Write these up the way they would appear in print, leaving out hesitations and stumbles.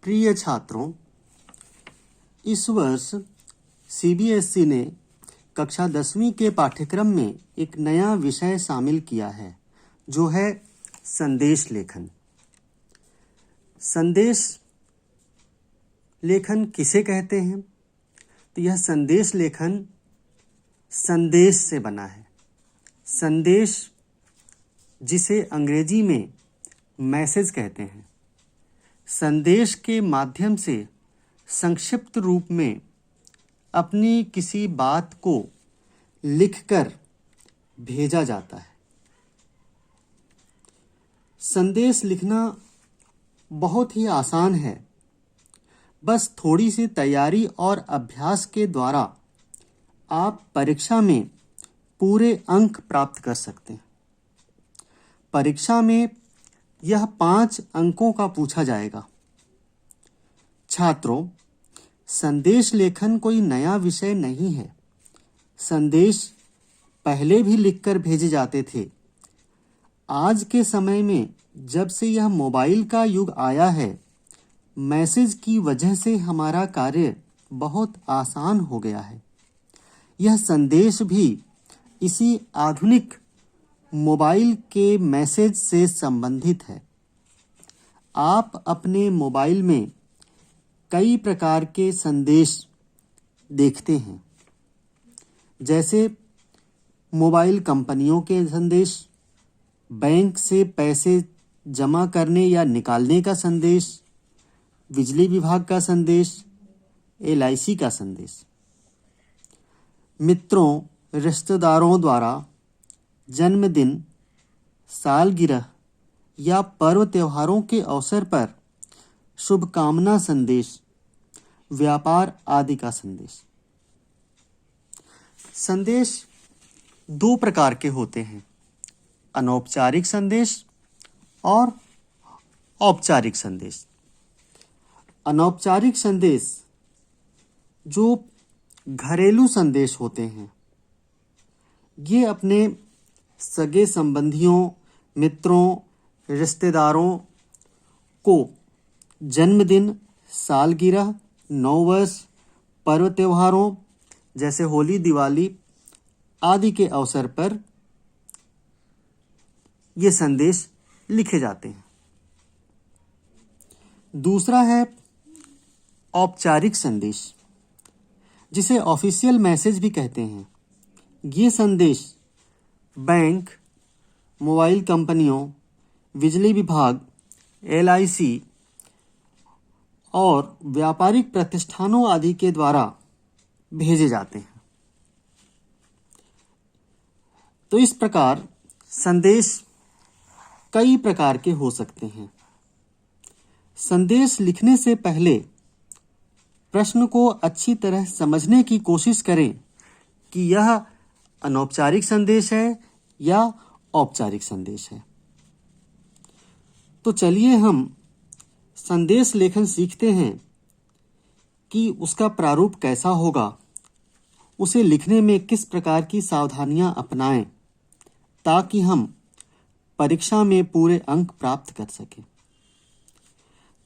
प्रिय छात्रों, इस वर्ष सीबीएसई ने कक्षा 10वीं के पाठ्यक्रम में एक नया विषय शामिल किया है, जो है संदेश लेखन। संदेश लेखन किसे कहते हैं? तो यह संदेश लेखन संदेश से बना है। संदेश, जिसे अंग्रेजी में मैसेज कहते हैं, संदेश के माध्यम से संक्षिप्त रूप में अपनी किसी बात को लिखकर भेजा जाता है। संदेश लिखना बहुत ही आसान है। बस थोड़ी सी तैयारी और अभ्यास के द्वारा आप परीक्षा में पूरे अंक प्राप्त कर सकते हैं। परीक्षा में यह 5 अंकों का पूछा जाएगा। छात्रों, संदेश लेखन कोई नया विषय नहीं है। संदेश पहले भी लिखकर भेजे जाते थे। आज के समय में जब से यह मोबाइल का युग आया है, मैसेज की वजह से हमारा कार्य बहुत आसान हो गया है। यह संदेश भी इसी आधुनिक मोबाइल के मैसेज से संबंधित है। आप अपने मोबाइल में कई प्रकार के संदेश देखते हैं, जैसे मोबाइल कंपनियों के संदेश, बैंक से पैसे जमा करने या निकालने का संदेश, बिजली विभाग का संदेश, LIC का संदेश, मित्रों, रिश्तेदारों द्वारा जन्मदिन, सालगिरह या पर्व त्योहारों के अवसर पर शुभकामना संदेश, व्यापार आदि का संदेश। संदेश 2 प्रकार के होते हैं, अनौपचारिक संदेश और औपचारिक संदेश। अनौपचारिक संदेश जो घरेलू संदेश होते हैं, ये अपने सगे संबंधियों, मित्रों, रिश्तेदारों को जन्मदिन, सालगिरह, नववर्ष, पर्व त्योहारों जैसे होली, दिवाली आदि के अवसर पर ये संदेश लिखे जाते हैं। दूसरा है औपचारिक संदेश, जिसे ऑफिशियल मैसेज भी कहते हैं। ये संदेश बैंक, मोबाइल कंपनियों, बिजली विभाग, LIC और व्यापारिक प्रतिष्ठानों आदि के द्वारा भेजे जाते हैं। तो इस प्रकार संदेश कई प्रकार के हो सकते हैं। संदेश लिखने से पहले प्रश्न को अच्छी तरह समझने की कोशिश करें कि यह अनौपचारिक संदेश है या औपचारिक संदेश है। तो चलिए हम संदेश लेखन सीखते हैं कि उसका प्रारूप कैसा होगा, उसे लिखने में किस प्रकार की सावधानियां अपनाएं, ताकि हम परीक्षा में पूरे अंक प्राप्त कर सकें।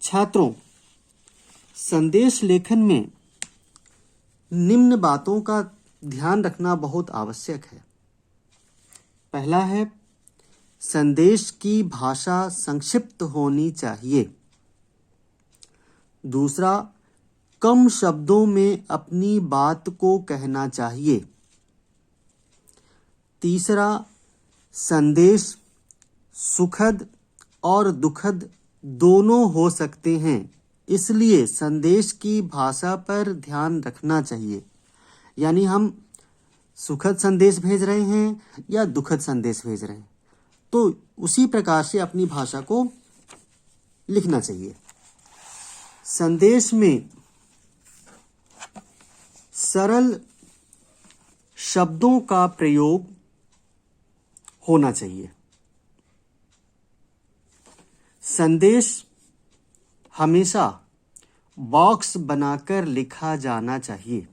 छात्रों, संदेश लेखन में निम्न बातों का ध्यान रखना बहुत आवश्यक है। पहला है, संदेश की भाषा संक्षिप्त होनी चाहिए। दूसरा, कम शब्दों में अपनी बात को कहना चाहिए। तीसरा, संदेश सुखद और दुखद दोनों हो सकते हैं, इसलिए संदेश की भाषा पर ध्यान रखना चाहिए। यानी हम सुखद संदेश भेज रहे हैं या दुखद संदेश भेज रहे हैं, तो उसी प्रकार से अपनी भाषा को लिखना चाहिए। संदेश में सरल शब्दों का प्रयोग होना चाहिए। संदेश हमेशा बॉक्स बनाकर लिखा जाना चाहिए।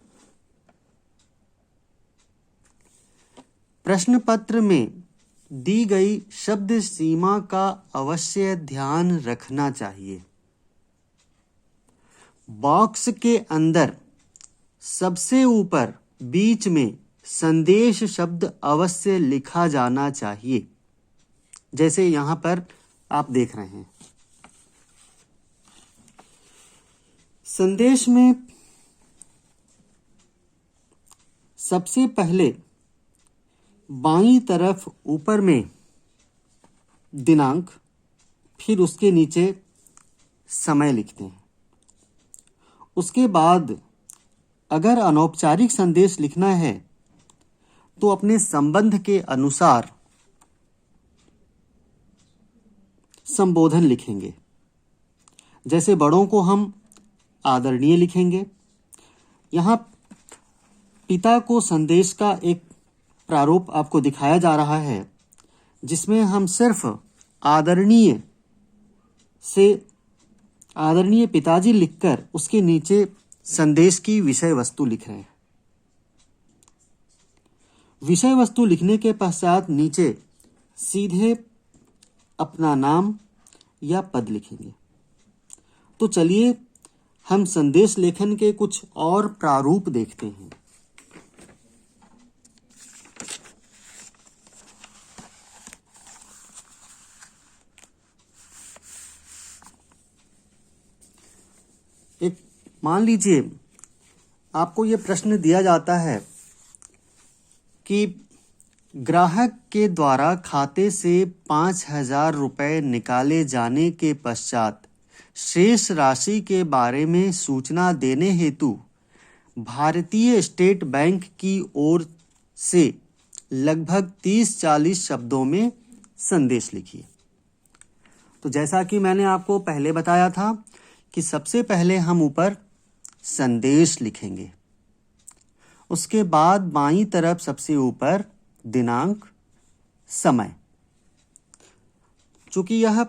प्रश्न पत्र में दी गई शब्द सीमा का अवश्य ध्यान रखना चाहिए। बॉक्स के अंदर सबसे ऊपर बीच में संदेश शब्द अवश्य लिखा जाना चाहिए। जैसे यहां पर आप देख रहे हैं, संदेश में सबसे पहले बाईं तरफ ऊपर में दिनांक, फिर उसके नीचे समय लिखते हैं। उसके बाद अगर अनौपचारिक संदेश लिखना है तो अपने संबंध के अनुसार संबोधन लिखेंगे। जैसे बड़ों को हम आदरणीय लिखेंगे। यहाँ पिता को संदेश का एक प्रारूप आपको दिखाया जा रहा है, जिसमें हम सिर्फ आदरणीय से आदरणीय पिताजी लिखकर उसके नीचे संदेश की विषय वस्तु लिख रहे हैं। विषय वस्तु लिखने के पश्चात नीचे सीधे अपना नाम या पद लिखेंगे। तो चलिए हम संदेश लेखन के कुछ और प्रारूप देखते हैं। एक मान लीजिए आपको यह प्रश्न दिया जाता है कि ग्राहक के द्वारा खाते से 5,000 रुपये निकाले जाने के पश्चात शेष राशि के बारे में सूचना देने हेतु भारतीय स्टेट बैंक की ओर से लगभग 30-40 शब्दों में संदेश लिखिए। तो जैसा कि मैंने आपको पहले बताया था कि सबसे पहले हम ऊपर संदेश लिखेंगे, उसके बाद बाईं तरफ सबसे ऊपर दिनांक, समय। चूंकि यह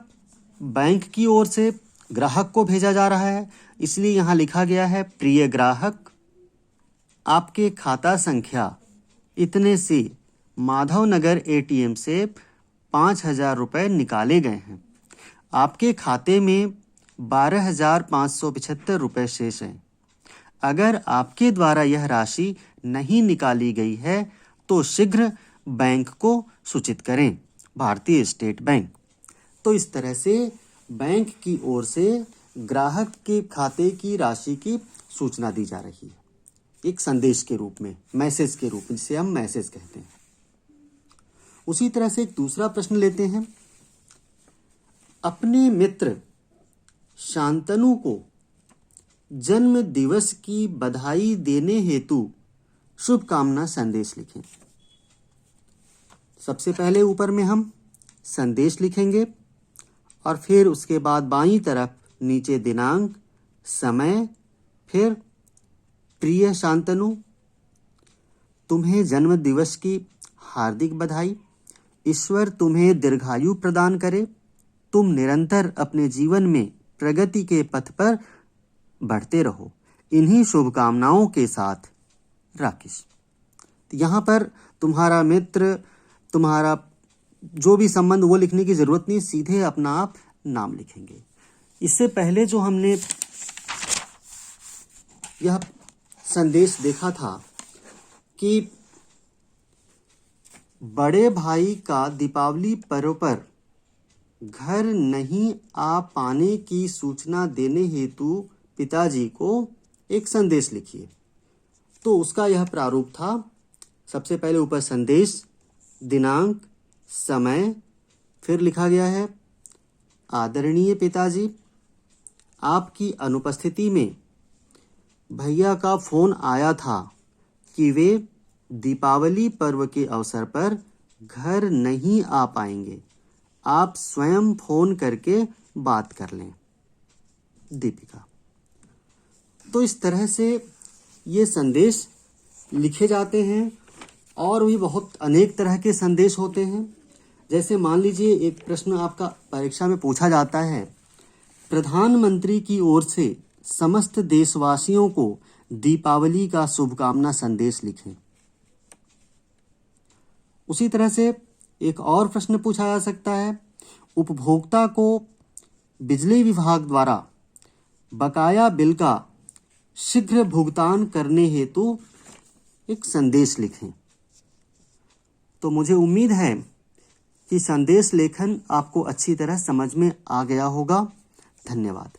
बैंक की ओर से ग्राहक को भेजा जा रहा है, इसलिए यहां लिखा गया है, प्रिय ग्राहक, आपके खाता संख्या इतने से माधवनगर एटीएम से 5,000 रुपये निकाले गए हैं। आपके खाते में 12,575 रुपये शेष हैं। अगर आपके द्वारा यह राशि नहीं निकाली गई है तो शीघ्र बैंक को सूचित करें, भारतीय स्टेट बैंक। तो इस तरह से बैंक की ओर से ग्राहक के खाते की राशि की सूचना दी जा रही है, एक संदेश के रूप में, मैसेज के रूप में, जिसे हम मैसेज कहते हैं। उसी तरह से एक दूसरा प्रश्न लेते हैं। अपने मित्र शांतनु को जन्म दिवस की बधाई देने हेतु शुभकामना संदेश लिखें। सबसे पहले ऊपर में हम संदेश लिखेंगे और फिर उसके बाद बाईं तरफ नीचे दिनांक, समय, फिर प्रिय शांतनु, तुम्हें जन्म दिवस की हार्दिक बधाई। ईश्वर तुम्हें दीर्घायु प्रदान करे। तुम निरंतर अपने जीवन में प्रगति के पथ पर बढ़ते रहो। इन्हीं शुभकामनाओं के साथ राकेश। यहाँ पर तुम्हारा मित्र, तुम्हारा जो भी संबंध, वो लिखने की जरूरत नहीं, सीधे अपना आप नाम लिखेंगे। इससे पहले जो हमने यह संदेश देखा था कि बड़े भाई का दीपावली पर्व पर घर नहीं आ पाने की सूचना देने हेतु पिताजी को एक संदेश लिखिए। तो उसका यह प्रारूप था, सबसे पहले ऊपर संदेश, दिनांक, समय, फिर लिखा गया है, आदरणीय पिताजी, आपकी अनुपस्थिति में भैया का फोन आया था कि वे दीपावली पर्व के अवसर पर घर नहीं आ पाएंगे। आप स्वयं फोन करके बात कर लें, दीपिका। तो इस तरह से ये संदेश लिखे जाते हैं और भी बहुत अनेक तरह के संदेश होते हैं। जैसे मान लीजिए एक प्रश्न आपका परीक्षा में पूछा जाता है, प्रधानमंत्री की ओर से समस्त देशवासियों को दीपावली का शुभकामना संदेश लिखें। उसी तरह से एक और प्रश्न पूछा जा सकता है, उपभोक्ता को बिजली विभाग द्वारा बकाया बिल का शीघ्र भुगतान करने हेतु एक संदेश लिखें। तो मुझे उम्मीद है कि संदेश लेखन आपको अच्छी तरह समझ में आ गया होगा। धन्यवाद।